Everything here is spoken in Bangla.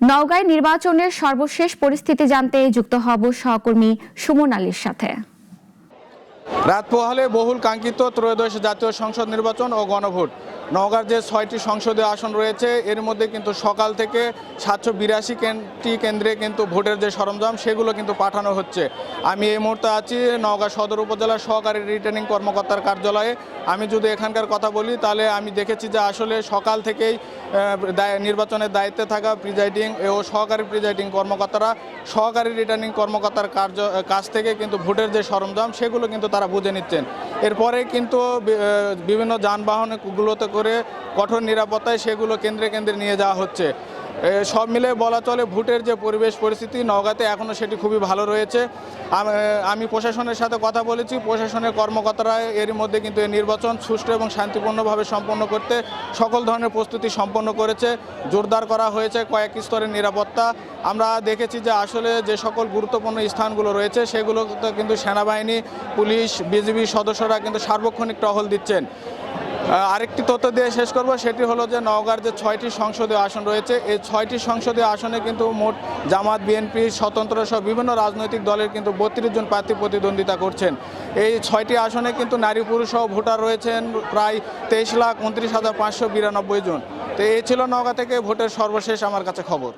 নওগাঁয় নির্বাচনের সর্বশেষ পরিস্থিতি জানতে যুক্ত হব সহকর্মী সুমন আলীর সাথে। রাত পোহালে বহুল কাঙ্ক্ষিত ত্রয়োদশ জাতীয় সংসদ নির্বাচন ও গণভোট। নওগাঁর যে 6টি সংসদীয় আসন রয়েছে এর মধ্যে কিন্তু সকাল থেকে 782টি কেন্দ্রে কিন্তু ভোটের যে সরঞ্জাম সেগুলো কিন্তু পাঠানো হচ্ছে। আমি এই মুহূর্তে আছি নওগাঁ সদর উপজেলার সহকারী রিটার্নিং কর্মকর্তার কার্যালয়ে। আমি যদি এখানকার কথা বলি তাহলে আমি দেখেছি যে আসলে সকাল থেকেই নির্বাচনের দায়িত্বে থাকা প্রিজাইডিং ও সহকারী প্রিজাইডিং কর্মকর্তারা সহকারী রিটার্নিং কর্মকর্তার কাছ থেকে কিন্তু ভোটের যে সরঞ্জাম সেগুলো কিন্তু তারা বুঝে নিচ্ছেন। এরপরে কিন্তু বিভিন্ন যানবাহনগুলোতে করে কঠোর নিরাপত্তায় সেগুলো কেন্দ্রে কেন্দ্রে নিয়ে যাওয়া হচ্ছে। সব মিলে বলা চলে ভোটের যে পরিবেশ পরিস্থিতি নওগাঁতে এখনও সেটি খুবই ভালো রয়েছে। আমি প্রশাসনের সাথে কথা বলেছি, প্রশাসনের কর্মকর্তারা এরই মধ্যে কিন্তু এই নির্বাচন সুষ্ঠু এবং শান্তিপূর্ণভাবে সম্পন্ন করতে সকল ধরনের প্রস্তুতি সম্পন্ন করেছে। জোরদার করা হয়েছে কয়েক স্তরের নিরাপত্তা। আমরা দেখেছি যে আসলে যে সকল গুরুত্বপূর্ণ স্থানগুলো রয়েছে সেগুলোতে কিন্তু সেনাবাহিনী, পুলিশ, বিজিবি সদস্যরা কিন্তু সার্বক্ষণিক টহল দিচ্ছেন। আরেকটি তথ্য দিয়ে শেষ করব, সেটি হলো যে নওগাঁর যে 6টি সংসদীয় আসন রয়েছে এই 6টি সংসদীয় আসনে কিন্তু মোট জামাত, বিএনপি, স্বতন্ত্র সহ বিভিন্ন রাজনৈতিক দলের কিন্তু 32 জন প্রার্থী প্রতিদ্বন্দ্বিতা করছেন। এই 6টি আসনে কিন্তু নারী পুরুষ সহ ভোটার রয়েছেন প্রায় 23,29,592 জন। তো এই ছিল নওগাঁ থেকে ভোটের সর্বশেষ আমার কাছে খবর।